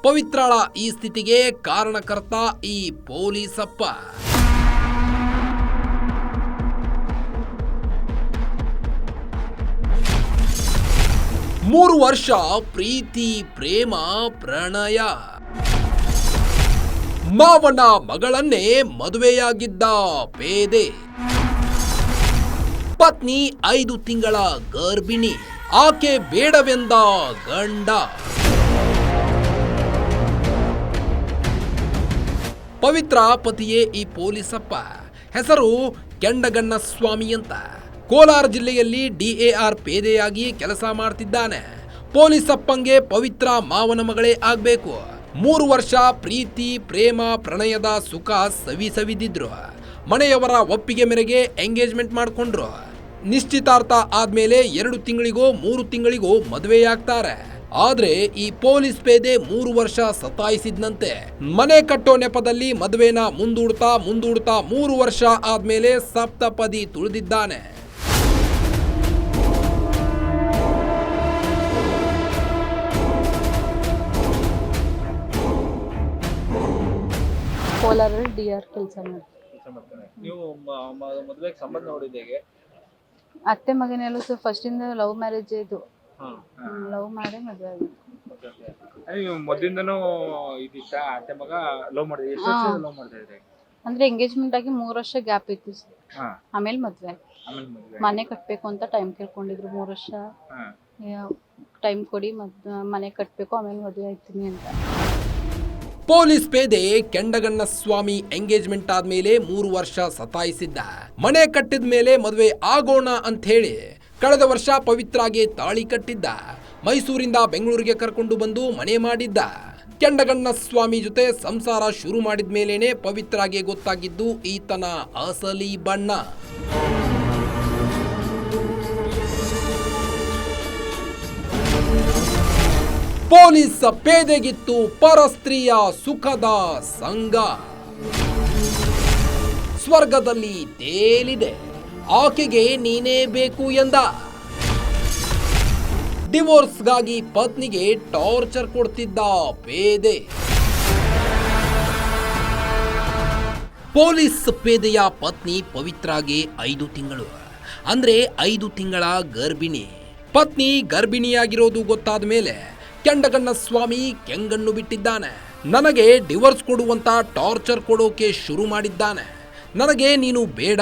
ಪವಿತ್ರಳ ಈ ಸ್ಥಿತಿಗೆ ಕಾರಣಕರ್ತ ಈ ಪೊಲೀಸಪ್ಪ. ಮೂರು ವರ್ಷ ಪ್ರೀತಿ ಪ್ರೇಮ ಪ್ರಣಯ. ಮಾವನ ಮಗಳನ್ನೇ ಮದುವೆಯಾಗಿದ್ದ ಪೇದೆ. ಪತ್ನಿ 5 ತಿಂಗಳ ಗರ್ಭಿಣಿ. ಆಕೆ ಬೇಡವೆಂದ ಗಂಡ. ಪವಿತ್ರ ಪತಿಯೇ ಈ ಪೊಲೀಸಪ್ಪ. ಹೆಸರು ಕೆಂಡಗಣ್ಣಸ್ವಾಮಿ ಅಂತ. ಕೋಲಾರ ಜಿಲ್ಲೆಯಲ್ಲಿ DAR ಪೇದೆಯಾಗಿ ಕೆಲಸ ಮಾಡ್ತಿದ್ದಾನೆ. ಪೊಲೀಸಪ್ಪಂಗೆ ಪವಿತ್ರ ಮಾವನ ಮಗಳೇ ಆಗ್ಬೇಕು. 3 ವರ್ಷ ಪ್ರೀತಿ ಪ್ರೇಮ ಪ್ರಣಯದ ಸುಖ ಸವಿದಿದ್ರು. ಮನೆಯವರ ಒಪ್ಪಿಗೆ ಮೇರೆಗೆ ಎಂಗೇಜ್ಮೆಂಟ್ ಮಾಡ್ಕೊಂಡ್ರು. ನಿಶ್ಚಿತಾರ್ಥ ಆದ್ಮೇಲೆ 2 ತಿಂಗಳಿಗೋ 3 ತಿಂಗಳಿಗೋ ಮದುವೆಯಾಗ್ತಾರೆ. ಆದ್ರೆ ಈ ಪೊಲೀಸ್ ಪೇದೆ 3 ವರ್ಷ ಸತಾಯಿಸಿದ್ನಂತೆ. ಮನೆ ಕಟ್ಟೋ ನೆಪದಲ್ಲಿ ಮದುವೆನ ಮುಂದೂಡ್ತಾ 3 ವರ್ಷ ಆದ್ಮೇಲೆ ಸಪ್ತಪದಿ ತುಳಿದಿದ್ದಾನೆ. ಕೋಲಾರಲ್ಲಿ DR ಕೆಲಸ ಮಾಡ್ತೀನಿ. ನೀವು ಮದುವೆಗೆ ಸಂಬಂಧ ನೋಡಿದ ಹೇಗೆ? ಅತ್ತೆ ಮಗನೆಲ್ಲ ಫಸ್ಟಿಂದ ಲವ್ ಮ್ಯಾರೇಜ್ ಇದು. ಲವ್ ಮಾಡಿ ಮದುವೆ ಆಗಿದ್ದು. ನೀವು ಮೊದಲಿಂದನೂ ಇದಿತ್ತ ಅತ್ತೆ ಮಗ ಲವ್ ಮಾಡಿದ್ರಿ? ಎಷ್ಟು ವರ್ಷ ಲವ್ ಮಾಡ್ತಾ ಇದ್ರಿ? ಅಂದ್ರೆ ಎಂಗೇಜ್ಮೆಂಟ್ ಆಗಿ 3 ವರ್ಷ ಗ್ಯಾಪ್ ಇತ್ತು ಸರ್. ಆಮೇಲೆ ಮದುವೆ. ಮನೆ ಕಟ್ಟಬೇಕು ಅಂತ ಟೈಮ್ ಕೇಳ್ಕೊಂಡಿದ್ರು. 3 ವರ್ಷ ಟೈಮ್ ಕೊಡಿ, ಮನೆ ಕಟ್ಟಬೇಕು, ಆಮೇಲೆ ಮದುವೆ ಆಯ್ತೀನಿ ಅಂತ. ಪೊಲೀಸ್ ಪೇದೆ ಕೆಂಡಗಣ್ಣ ಸ್ವಾಮಿ ಎಂಗೇಜ್ಮೆಂಟ್ ಆದ್ಮೇಲೆ 3 ವರ್ಷ ಸತಾಯಿಸಿದ್ದ. ಮನೆ ಕಟ್ಟಿದ ಮೇಲೆ ಮದುವೆ ಆಗೋಣ ಅಂತ ಹೇಳಿ ಕಳೆದ ವರ್ಷ ಪವಿತ್ರಾಗೆ ತಾಳಿ ಕಟ್ಟಿದ್ದ. ಮೈಸೂರಿಂದ ಬೆಂಗಳೂರಿಗೆ ಕರ್ಕೊಂಡು ಬಂದು ಮನೆ ಮಾಡಿದ್ದ. ಕೆಂಡಗಣ್ಣ ಸ್ವಾಮಿ ಜೊತೆ ಸಂಸಾರ ಶುರು ಮಾಡಿದ ಮೇಲೇನೆ ಪವಿತ್ರಾಗೆ ಗೊತ್ತಾಗಿದ್ದು ಈತನ ಅಸಲಿ ಬಣ್ಣ. ಪೊಲೀಸ್ ಪೇದೆಗಿತ್ತು ಪರಸ್ತ್ರೀಯ ಸುಖದ ಸಂಗ. ಸ್ವರ್ಗದಲ್ಲಿ ತೇಲಿದೆ, ಆಕೆಗೆ ನೀನೇ ಬೇಕು ಎಂದ. ಡಿವೋರ್ಸ್ಗಾಗಿ ಪತ್ನಿಗೆ ಟಾರ್ಚರ್ ಕೊಡ್ತಿದ್ದ ಪೇದೆ. ಪೊಲೀಸ್ ಪೇದೆಯ ಪತ್ನಿ ಪವಿತ್ರಾಗೆ 5 ತಿಂಗಳು, ಅಂದ್ರೆ 5 ತಿಂಗಳ ಗರ್ಭಿಣಿ. ಪತ್ನಿ ಗರ್ಭಿಣಿಯಾಗಿರೋದು ಗೊತ್ತಾದ ಮೇಲೆ ಕೆಂಡಗಣ್ಣ ಸ್ವಾಮಿ ಕೆಂಗಣ್ಣು ಬಿಟ್ಟಿದ್ದಾನೆ. ನನಗೆ ಡಿವೋರ್ಸ್ ಕೊಡುವಂತ ಟಾರ್ಚರ್ ಕೊಡೋಕೆ ಶುರು ಮಾಡಿದ್ದಾನೆ. ನನಗೆ ನೀನು ಬೇಡ,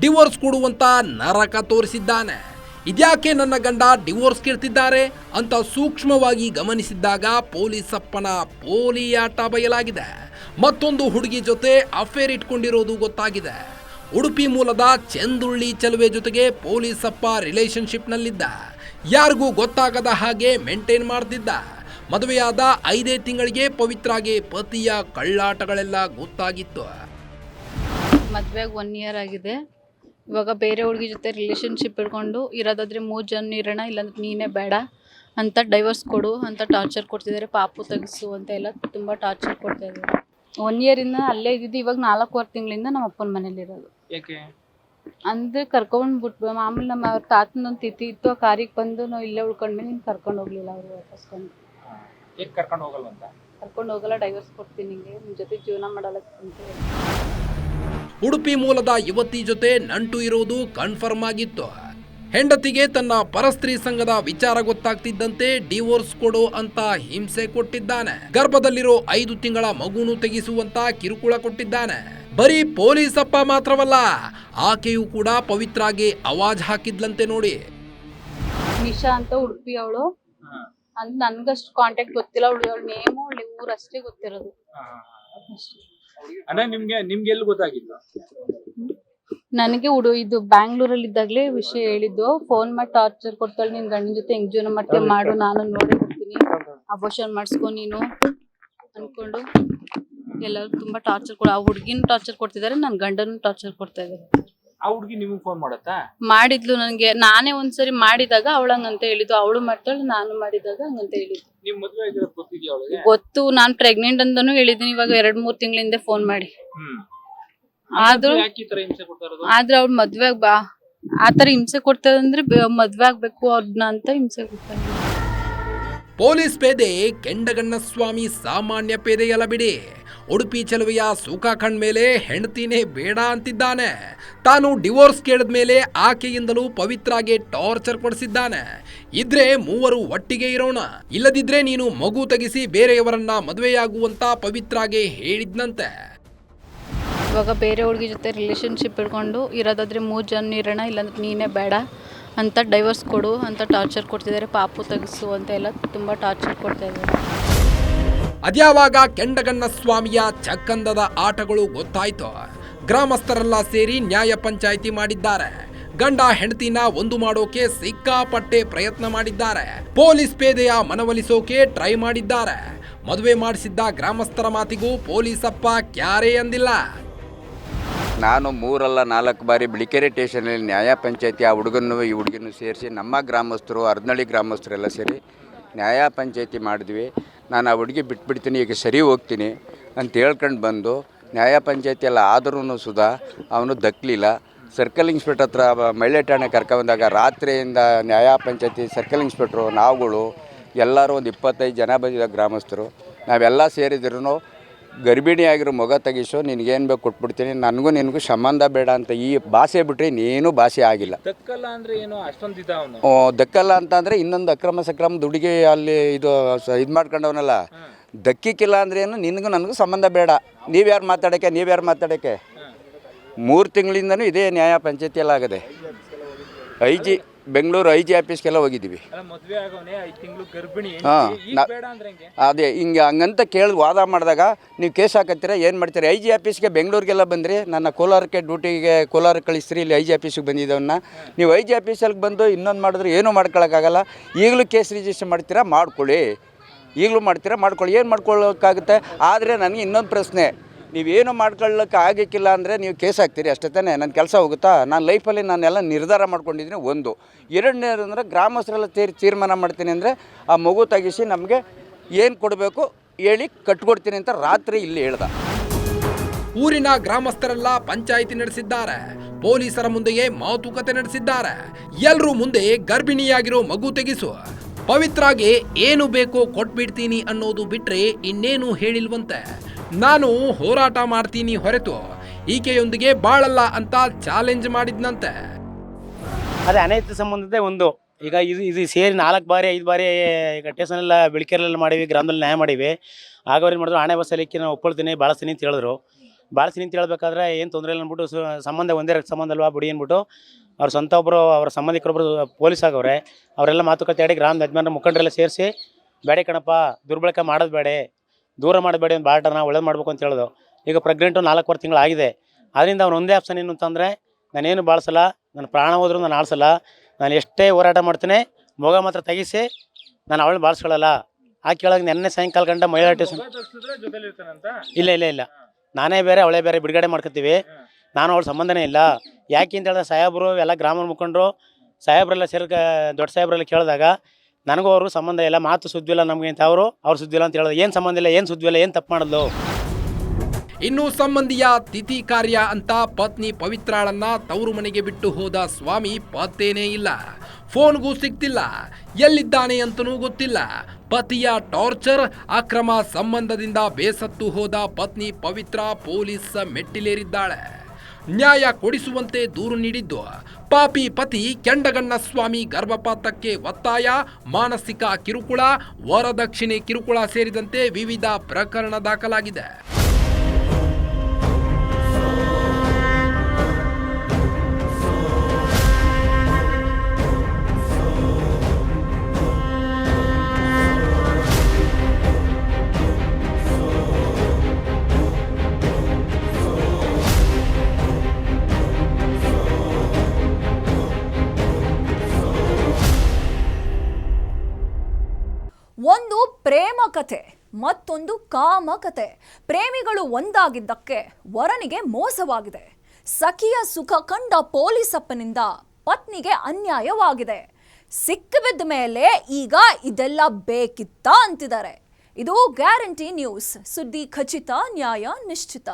ಡಿವೋರ್ಸ್ ಕೊಡುವಂತ ನರಕ ತೋರಿಸಿದ್ದಾನೆ. ಇದ್ಯಾಕೆ ನನ್ನ ಗಂಡ ಡಿವೋರ್ಸ್ ಕೇಳ್ತಿದ್ದಾರೆ ಅಂತ ಸೂಕ್ಷ್ಮವಾಗಿ ಗಮನಿಸಿದ್ದಾಗ ಪೊಲೀಸಪ್ಪನ ಪೋಲಿಯಾಟ ಬಯಲಾಗಿದೆ. ಮತ್ತೊಂದು ಹುಡುಗಿ ಜೊತೆ ಅಫೇರ್ ಇಟ್ಕೊಂಡಿರೋದು ಗೊತ್ತಾಗಿದೆ. ಉಡುಪಿ ಮೂಲದ ಚೆಂದುಳ್ಳಿ ಚೆಲುವೆ ಜೊತೆಗೆ ಪೊಲೀಸಪ್ಪ ರಿಲೇಶನ್ಶಿಪ್ನಲ್ಲಿದ್ದ. ಯಾರಿಗೂ ಗೊತ್ತಾಗದ ಹಾಗೆ ಮೇಂಟೈನ್ ಮಾಡ್ತಿದ್ದ. ಮದುವೆಯಾದ 5 ತಿಂಗಳಿಗೆ ಪವಿತ್ರಾಗೆ ಪತಿಯ ಕಳ್ಳಾಟಗಳೆಲ್ಲ ಗೊತ್ತಾಗಿತ್ತು. ಮದುವೆಗೆ 1 ಇಯರ್ ಆಗಿದೆ. ಇವಾಗ ಬೇರೆ ಹುಡುಗಿ ಜೊತೆ ರಿಲೇಶನ್ಶಿಪ್ ಇಟ್ಕೊಂಡು ಇರೋದಾದ್ರೆ 3 ಜನ ಇರೋಣ, ಇಲ್ಲಾಂದ್ರೆ ನೀನೇ ಬೇಡ ಅಂತ ಡೈವರ್ಸ್ ಕೊಡು ಅಂತ ಟಾರ್ಚರ್ ಕೊಡ್ತಿದ್ದಾರೆ. ಪಾಪು ತೆಗಿಸು ಅಂತ ಎಲ್ಲ ತುಂಬ ಟಾರ್ಚರ್ ಕೊಡ್ತಾ ಇದ್ದಾರೆ. 1 ಇಯರಿಂದ ಅಲ್ಲೇ ಇದ್ದಿದ್ದು. ಇವಾಗ 4 ತಿಂಗಳಿಂದ ನಮ್ಮ ಅಪ್ಪನ ಮನೇಲಿರೋದು. ಯಾಕೆ ಅಂದ್ರೆ ಕರ್ಕೊಂಡ್ಬಿಟ್ವಿ. ಮಾಮೂಲಿ ನಮ್ಮ ಅವ್ರ ತಾತನೊಂದು ತಿಥಿ ಇತ್ತು, ಆ ಕಾರಿಗೆ ಬಂದು ನಾವು ಇಲ್ಲೇ ಉಳ್ಕೊಂಡ್ಮೇಲೆ ನೀನು ಕರ್ಕೊಂಡು ಹೋಗ್ಲಿಲ್ಲ. ಅವರು ವಾಪಸ್ಕೊಂಡು ಕರ್ಕೊಂಡು ಹೋಗಲ್ಲ ಅಂತ. ಕರ್ಕೊಂಡು ಹೋಗಲ್ಲ, ಡೈವರ್ಸ್ ಕೊಡ್ತೀನಿ, ನಿಂಗೆ ನಿಮ್ಮ ಜೊತೆ ಜೀವನ ಮಾಡಲ್ಲ ಅಂತ ಹೇಳಿ. ಉಡುಪಿ ಮೂಲದ ಯುವತಿ ಜೊತೆ ನಂಟು ಇರೋದು ಕನ್ಫರ್ಮ್ ಆಗಿತ್ತು. ಹೆಂಡತಿಗೆ ತನ್ನ ಪರಸ್ತ್ರೀ ಸಂಘದ ವಿಚಾರ ಗೊತ್ತಾಗ್ತಿದ್ದಂತೆ ಡಿವೋರ್ಸ್ ಕೊಡು ಅಂತ ಹಿಂಸೆ ಕೊಟ್ಟಿದ್ದಾನೆ. ಗರ್ಭದಲ್ಲಿರೋ 5 ತಿಂಗಳ ಮಗುನು ತೆಗೆಸುವಂತ ಕಿರುಕುಳ ಕೊಟ್ಟಿದ್ದಾನೆ. ಬರೀ ಪೊಲೀಸಪ್ಪ ಮಾತ್ರವಲ್ಲ, ಆಕೆಯೂ ಕೂಡ ಪವಿತ್ರಾಗೆ ಅವಾಜ್ ಹಾಕಿದ್ಲಂತೆ ನೋಡಿ. ನಿಶಾ ಅಂತ ಉಡುಪಿ ಅವಳು. ಅಂತ ನನ್ಗಷ್ಟು ಕಾಂಟ್ಯಾಕ್ಟ್ ಗೊತ್ತಿಲ್ಲ. ಅವಳ ನೇಮು, ಅವಳ ಊರು ಅಷ್ಟೇ ಗೊತ್ತಿರೋದು. ಅಣ್ಣ ನಿಮ್ಗೆ ಎಲ್ಲಿ ಗೊತ್ತಾಗಿದ್ದು? ನನಗೆ ಇದು ಬ್ಯಾಂಗ್ಳೂರಲ್ಲಿ ಇದ್ದಾಗಲೇ ವಿಷಯ ಹೇಳಿದ್ದು. ಫೋನ್ ಮಾಡಿ ಟಾರ್ಚರ್ ಕೊಡ್ತಾಳೆ, ನಿನ್ ಗಂಡನ ಜೊತೆ ಹೆಂಗ್ ಜೀವನ ಮಾಡ್ತೀಯ ಮಾಡು, ನಾನು ನೋಡಿ ಬರ್ತೀನಿ, ಅಬೋಷನ್ ಮಾಡಿಸ್ಕೊ ನೀನು ಅನ್ಕೊಂಡು ಎಲ್ಲರೂ ತುಂಬಾ ಟಾರ್ಚರ್ ಕೊಡ. ಆ ಹುಡುಗಿನ ಟಾರ್ಚರ್ ಕೊಡ್ತಿದ್ದಾರೆ, ನನ್ನ ಗಂಡನ ಟಾರ್ಚರ್ ಕೊಡ್ತಾ ಇದ್ದಾರೆ. ಆ ಹುಡುಗಿ ನಿಮಗೆ ಫೋನ್ ಮಾಡತ್ತಾ? ಮಾಡಿದ್ಲು ನನಗೆ. ನಾನೇ ಒಂದ್ಸರಿ ಮಾಡಿದಾಗ ಅವಳು ಹಂಗಂತ ಹೇಳಿದ್ದು. ಅವಳು ಮಾಡ್ತಾಳೆ, ನಾನು ಮಾಡಿದಾಗ ಹಂಗಂತ ಹೇಳಿದ್ದು. ನಿಮ್ ಮದುವೆ ಆಗಿರೋದು ಗೊತ್ತಿದ್ಯಾ ಅವಳಿಗೆ? ಗೊತ್ತು. ನಾನು ಪ್ರೆಗ್ನೆಂಟ್ ಅಂತಾನು ಹೇಳಿದ್ದೀನಿ ಇವಾಗ 2-3 ತಿಂಗಳಿಂದ ಫೋನ್ ಮಾಡಿ. ಆದ್ರೂ ಆದ್ರೆ ಅವ್ಳು ಮದ್ವೆ ಆತರ ಹಿಂಸೆ ಕೊಡ್ತಾರಂದ್ರೆ ಮದ್ವೆ ಆಗ್ಬೇಕು ಅವ್ರನ್ನ ಅಂತ ಹಿಂಸೆ ಕೊಡ್ತಾರೆ. ಪೊಲೀಸ್ ಪೇದೆ ಕೆಂಡಗಣ್ಣ ಸ್ವಾಮಿ ಸಾಮಾನ್ಯ ಪೇದೆಯಲ್ಲ ಬಿಡಿ. ಉಡುಪಿ ಚೆಲುವೆಯ ಸುಖ ಕಂಡ್ಮೇಲೆ ಹೆಂಡತಿನೇ ಬೇಡ ಅಂತಿದ್ದಾನೆ. ತಾನು ಡಿವೋರ್ಸ್ ಕೇಳಿದ ಮೇಲೆ ಆಕೆಯಿಂದಲೂ ಪವಿತ್ರಾಗೆ ಟಾರ್ಚರ್ ಕೊಡಿಸಿದ್ದಾನೆ. ಇದ್ರೆ 3 ಒಟ್ಟಿಗೆ ಇರೋಣ, ಇಲ್ಲದಿದ್ರೆ ನೀನು ಮಗು ತೆಗಿಸಿ ಬೇರೆಯವರನ್ನ ಮದುವೆಯಾಗುವಂತ ಪವಿತ್ರಾಗೆ ಹೇಳಿದ್ನಂತೆ. ಇವಾಗ ಬೇರೆ ಹುಡುಗಿ ಜೊತೆ ರಿಲೇಶನ್ಶಿಪ್ ಇಟ್ಕೊಂಡು ಇರೋದಾದ್ರೆ 3 ಜನ ಇರೋಣ, ಇಲ್ಲಾಂದ್ರೆ ನೀನೇ ಬೇಡ ಅಂತ ಡೈವರ್ಸ್ ಕೊಡು ಅಂತ ಟಾರ್ಚರ್ ಕೊಡ್ತಿದ್ದಾರೆ. ಪಾಪು ತೆಗಿಸು ಅಂತ ಎಲ್ಲ ತುಂಬ ಟಾರ್ಚರ್ ಕೊಡ್ತಾ ಇದ್ದಾರೆ. ಅದ್ಯಾವಾಗ ಕೆಂಡಗಣ್ಣ ಸ್ವಾಮಿಯ ಚಕ್ಕಂದದ ಆಟಗಳು ಗೊತ್ತಾಯ್ತು. ಗ್ರಾಮಸ್ಥರೆಲ್ಲ ಸೇರಿ ನ್ಯಾಯ ಪಂಚಾಯಿತಿ ಮಾಡಿದ್ದಾರೆ. ಗಂಡ ಹೆಂಡತಿನ ಒಂದು ಮಾಡೋಕೆ ಸಿಕ್ಕಾಪಟ್ಟೆ ಪ್ರಯತ್ನ ಮಾಡಿದ್ದಾರೆ. ಪೊಲೀಸ್ ಪೇದೆಯ ಮನವೊಲಿಸೋಕೆ ಟ್ರೈ ಮಾಡಿದ್ದಾರೆ. ಮದುವೆ ಮಾಡಿಸಿದ್ದ ಗ್ರಾಮಸ್ಥರ ಮಾತಿಗೂ ಪೊಲೀಸಪ್ಪ ಕ್ಯಾರೇ ಅಂದಿಲ್ಲ. ನಾನು 3 ಅಲ್ಲ 4 ಬಾರಿ ಬಿಳಿಕೆರೆ ಸ್ಟೇಷನಲ್ಲಿ ನ್ಯಾಯ ಪಂಚಾಯತಿ ಆ ಹುಡುಗನ್ನು ಈ ಹುಡುಗನ್ನು ಸೇರಿಸಿ ನಮ್ಮ ಗ್ರಾಮಸ್ಥರು ಅರ್ನಳ್ಳಿ ಗ್ರಾಮಸ್ಥರೆಲ್ಲ ಸೇರಿ ನ್ಯಾಯ ಪಂಚಾಯತಿ ಮಾಡಿದ್ವಿ. ನಾನು ಆ ಹುಡುಗಿ ಬಿಟ್ಬಿಡ್ತೀನಿ, ಈಗ ಸರಿ ಹೋಗ್ತೀನಿ ಅಂತ ಹೇಳ್ಕೊಂಡು ಬಂದು ನ್ಯಾಯ ಪಂಚಾಯತಿ ಎಲ್ಲ ಆದ್ರೂ ಸುಧಾ ಅವನು ದಕ್ಕಲಿಲ್ಲ. ಸರ್ಕಲ್ ಇನ್ಸ್ಪೆಕ್ಟರ್ ಹತ್ರ ಮಹಿಳೆ ಠಾಣೆ ಕರ್ಕೊಂಬಂದಾಗ ರಾತ್ರಿಯಿಂದ ನ್ಯಾಯ ಪಂಚಾಯತಿ ಸರ್ಕಲ್ ಇನ್ಸ್ಪೆಕ್ಟ್ರು ನಾವುಗಳು ಎಲ್ಲರೂ ಒಂದು 25 ಜನ ಬಂದಿದ್ದ ಗ್ರಾಮಸ್ಥರು. ನಾವೆಲ್ಲ ಸೇರಿದ್ರು ಗರ್ಭಿಣಿಯಾಗಿರೋ ಮಗ ತೆಗಿಸೋ, ನಿನಗೇನು ಬೇಕು ಕೊಟ್ಬಿಡ್ತೀನಿ, ನನಗೂ ನಿನಗೂ ಸಂಬಂಧ ಬೇಡ ಅಂತ ಈ ಭಾಷೆ ಬಿಟ್ಟರೆ ಇನ್ನೇನು ಭಾಷೆ ಆಗಿಲ್ಲ. ದಕ್ಕಲ್ಲ ಅಂದರೆ ಏನು ಅಷ್ಟೊಂದು ಇದ್ದ ಅವನು? ದಕ್ಕಲ್ಲ ಅಂತಂದರೆ ಇನ್ನೊಂದು ಅಕ್ರಮ ಸಕ್ರಮ ದುಡಿಗೆ ಅಲ್ಲಿ ಇದು ಮಾಡ್ಕೊಂಡವನಲ್ಲ. ದಕ್ಕಿಕ್ಕಿಲ್ಲ ಅಂದ್ರೆ ಏನು, ನಿನಗೂ ನನಗೂ ಸಂಬಂಧ ಬೇಡ, ನೀವ್ಯಾರು ಮಾತಾಡೋಕ್ಕೆ 3 ತಿಂಗಳಿಂದನೂ ಇದೇ ನ್ಯಾಯ ಪಂಚಾಯತಿಯಲ್ಲಾಗದೆ. ಬೆಂಗಳೂರು IG ಆಫೀಸ್ಗೆಲ್ಲ ಹೋಗಿದ್ದೀವಿ. ಮದುವೆ ಆಗೋನೆ 5 ತಿಂಗಳು ಗರ್ಭಿಣಿ, ಬೇಡ ಅಂದ್ರೆ ಅದೇ ಹಂಗಂತ ಕೇಳಿ ವಾದ ಮಾಡಿದಾಗ ನೀವು ಕೇಸ್ ಹಾಕತ್ತೀರಾ, ಏನು ಮಾಡ್ತೀರಾ? IG ಆಫೀಸ್ಗೆ ಬೆಂಗಳೂರಿಗೆಲ್ಲ ಬಂದ್ರಿ, ನನ್ನ ಕೋಲಾರಕ್ಕೆ ಡ್ಯೂಟಿಗೆ ಕೋಲಾರಕ್ಕೆ ಕಳಿಸ್ತೀರಿ, ಇಲ್ಲಿ IG ಆಫೀಸಿಗೆ ಬಂದಿದ್ದವನ್ನ ನೀವು IG ಆಫೀಸಲ್ಲಿ ಬಂದು ಇನ್ನೊಂದು ಮಾಡಿದ್ರೆ ಏನೂ ಮಾಡ್ಕೊಳಕ್ಕಾಗಲ್ಲ. ಈಗಲೂ ಕೇಸ್ ರಿಜಿಸ್ಟರ್ ಮಾಡ್ತೀರಾ, ಮಾಡ್ಕೊಳ್ಳಿ. ಈಗಲೂ ಮಾಡ್ತೀರಾ, ಮಾಡ್ಕೊಳ್ಳಿ. ಏನು ಮಾಡ್ಕೊಳ್ಳೋಕ್ಕಾಗುತ್ತೆ? ಆದರೆ ನನಗೆ ಇನ್ನೊಂದು ಪ್ರಶ್ನೆ, ನೀವೇನು ಮಾಡ್ಕೊಳ್ಳೋಕ್ಕೆ ಆಗಕ್ಕಿಲ್ಲ ಅಂದರೆ ನೀವು ಕೇಸ್ ಹಾಕ್ತೀರಿ ಅಷ್ಟೇ ತಾನೇ, ನನ್ನ ಕೆಲಸ ಹೋಗುತ್ತಾ? ನಾನು ಲೈಫಲ್ಲಿ ನಾನೆಲ್ಲ ನಿರ್ಧಾರ ಮಾಡ್ಕೊಂಡಿದ್ದೀನಿ. 1 2ನೇದು ಅಂದರೆ ಗ್ರಾಮಸ್ಥರೆಲ್ಲ ತೀರ್ಮಾನ ಮಾಡ್ತೀನಿ ಅಂದರೆ ಆ ಮಗು ತೆಗಿಸಿ ನಮಗೆ ಏನು ಕೊಡಬೇಕು ಹೇಳಿ ಕಟ್ಕೊಡ್ತೀನಿ ಅಂತ ರಾತ್ರಿ ಇಲ್ಲಿ ಹೇಳ್ದ. ಊರಿನ ಗ್ರಾಮಸ್ಥರೆಲ್ಲ ಪಂಚಾಯಿತಿ ನಡೆಸಿದ್ದಾರೆ. ಪೊಲೀಸರ ಮುಂದೆಯೇ ಮಾತುಕತೆ ನಡೆಸಿದ್ದಾರೆ. ಎಲ್ಲರೂ ಮುಂದೆ ಗರ್ಭಿಣಿಯಾಗಿರೋ ಮಗು ತೆಗಿಸು, ಪವಿತ್ರಾಗೆ ಏನು ಬೇಕೋ ಕೊಟ್ಬಿಡ್ತೀನಿ ಅನ್ನೋದು ಬಿಟ್ರೆ ಇನ್ನೇನು ಹೇಳಿಲ್ವಂತೆ. ನಾನು ಹೋರಾಟ ಮಾಡ್ತೀನಿ ಹೊರತು ಈಕೆಯೊಂದಿಗೆ ಬಾಳಲ್ಲ ಅಂತ ಚಾಲೆಂಜ್ ಮಾಡಿದ್ನಂತೆ. ಅದೇ ಅನೈತಿಕ ಸಂಬಂಧತೆ ಒಂದು. ಈಗ ಇದು ಸೇರಿ 4 ಬಾರಿ 5 ಬಾರಿ ಈಗ ಸ್ಟೇಷನೆಲ್ಲ ಬಿಳಿಕೆರೆಲ್ಲ ಮಾಡೀವಿ, ಗ್ರಾಮದಲ್ಲಿ ನ್ಯಾಯ ಮಾಡೀವಿ. ಆಗ ಅವ್ರು ಏನು ಮಾಡಿದ್ರು, ಆಣೆ ಬಸ್ಸಲ್ಲಿಕ್ಕೆ ನಾನು ಒಪ್ಕೊಳ್ತೀನಿ, ಬಾಳಿಸ್ತೀನಿ ಅಂತ ಹೇಳಿದ್ರು. ಬಾಳಿಸ್ತೀನಿ ಅಂತ ಹೇಳ್ಬೇಕಾದ್ರೆ ಏನು ತೊಂದರೆ ಇಲ್ಲ ಅಂದ್ಬಿಟ್ಟು ಸಂಬಂಧ ಒಂದೇ ರಕ್ತ ಸಂಬಂಧ ಅಲ್ವಾ ಬಿಡಿ ಅಂದ್ಬಿಟ್ಟು ಅವ್ರ ಸ್ವಂತ ಒಬ್ಬರು ಅವರ ಸಂಬಂಧಿಕರೊಬ್ಬರು ಪೊಲೀಸ್ ಆಗವ್ರೆ. ಅವರೆಲ್ಲ ಮಾತುಕತೆ ಆಡಿ ಗ್ರಾಮದ ಯಜಮಾನರ ಮುಖಂಡರೆಲ್ಲ ಸೇರಿಸಿ, ಬೇಡ ಕಣಪ್ಪ, ದುರ್ಬಳಕೆ ಮಾಡೋದು ಬೇಡ, ದೂರ ಮಾಡಬೇಡಿ, ಒಂದು ಬಾಟನ ಒಳ್ಳೇದು ಮಾಡಬೇಕು ಅಂತ ಹೇಳಿದ್ರು. ಈಗ ಪ್ರೆಗ್ನೆಂಟು 4 ತಿಂಗಳು ಆಗಿದೆ. ಅದರಿಂದ ಅವ್ನು ಒಂದೇ ಆಪ್ಷನ್ ಏನು ಅಂತಂದರೆ, ನಾನೇನು ಬಾಳಿಸಲ್ಲ, ನನ್ನ ಪ್ರಾಣ ಹೋದ್ರೂ ನಾನು ಆಳಿಸಲ್ಲ, ನಾನು ಎಷ್ಟೇ ಹೋರಾಟ ಮಾಡ್ತೀನಿ, ಮಗ ಮಾತ್ರ ತೆಗಿಸಿ ನಾನು ಅವಳನ್ನ ಬಾಳಿಸ್ಕೊಳ್ಳಲ್ಲ. ಆ ಕೇಳೋಕೆ ನೆನ್ನೆ ಸಾಯಂಕಾಲ ಗಂಟ ಮಹಿಳಾ ಸ್ಟೇಷನ್ ಇಲ್ಲ ನಾನೇ ಬೇರೆ ಅವಳೇ ಬೇರೆ ಬಿಡುಗಡೆ ಮಾಡ್ಕೊತೀವಿ. ನಾನು ಅವಳ ಸಂಬಂಧನೇ ಇಲ್ಲ. ಯಾಕೆ ಅಂತ ಹೇಳಿದ್ರೆ ಸಾಹೇಬರು ಎಲ್ಲ ಗ್ರಾಮ ಮುಖಂಡರು ಸಾಹೇಬ್ರೆಲ್ಲ ದೊಡ್ಡ ಸಾಹೇಬ್ರೆಲ್ಲ ಕೇಳಿದಾಗ ನನಗೂ ಅವ್ರಿಗೂ ಸಂಬಂಧ ಇಲ್ಲ, ಮಾತು ಸುದ್ದಿಲ್ಲ ನಮಗೆ ಅಂತ ಅವ್ರು ಸುದ್ದಿಲ್ಲ ಅಂತ ಹೇಳಿದ್ರು. ಏನು ಸಂಬಂಧ ಇಲ್ಲ, ಏನು ಸುದ್ದಿಲ್ಲ, ಏನು ತಪ್ಪು ಮಾಡಿದ್ಲು? ಇನ್ನು ಸಂಬಂಧಿಯ ತಿಥಿ ಕಾರ್ಯ ಅಂತ ಪತ್ನಿ ಪವಿತ್ರಾಳನ್ನ ತವರು ಮನೆಗೆ ಬಿಟ್ಟು ಹೋದ ಸ್ವಾಮಿ ಪತ್ತೇನೇ ಇಲ್ಲ. ಫೋನ್ಗೂ ಸಿಗ್ತಿಲ್ಲ, ಎಲ್ಲಿದ್ದಾನೆ ಅಂತನೂ ಗೊತ್ತಿಲ್ಲ. ಪತಿಯ ಟಾರ್ಚರ್, ಅಕ್ರಮ ಸಂಬಂಧದಿಂದ ಬೇಸತ್ತು ಹೋದ ಪತ್ನಿ ಪವಿತ್ರ ಪೊಲೀಸ್ ಮೆಟ್ಟಿಲೇರಿದ್ದಾಳೆ. ನ್ಯಾಯ ಕೊಡಿಸುವಂತೆ ದೂರು ನೀಡಿದ್ದು ಪಾಪಿ ಪತಿ ಕೆಂಡಗಣ್ಣ ಸ್ವಾಮಿ ಗರ್ಭಪಾತಕ್ಕೆ ಒತ್ತಾಯ, ಮಾನಸಿಕ ಕಿರುಕುಳ, ವರದಕ್ಷಿಣೆ ಕಿರುಕುಳ ಸೇರಿದಂತೆ ವಿವಿಧ ಪ್ರಕರಣ ದಾಖಲಾಗಿದೆ. ಒಂದು ಪ್ರೇಮ ಕಥೆ, ಮತ್ತೊಂದು ಕಾಮ ಕಥೆ. ಪ್ರೇಮಿಗಳು ಒಂದಾಗಿದ್ದಕ್ಕೆ ವರನಿಗೆ ಮೋಸವಾಗಿದೆ. ಸಖಿಯ ಸುಖ ಕಂಡ ಪೊಲೀಸಪ್ಪನಿಂದ ಪತ್ನಿಗೆ ಅನ್ಯಾಯವಾಗಿದೆ. ಸಿಕ್ಕಿಬಿದ್ದ ಮೇಲೆ ಈಗ ಇದೆಲ್ಲ ಬೇಕಿತ್ತ ಅಂತಿದ್ದಾರೆ. ಇದು ಗ್ಯಾರಂಟಿ ನ್ಯೂಸ್. ಸುದ್ದಿ ಖಚಿತ, ನ್ಯಾಯ ನಿಶ್ಚಿತ.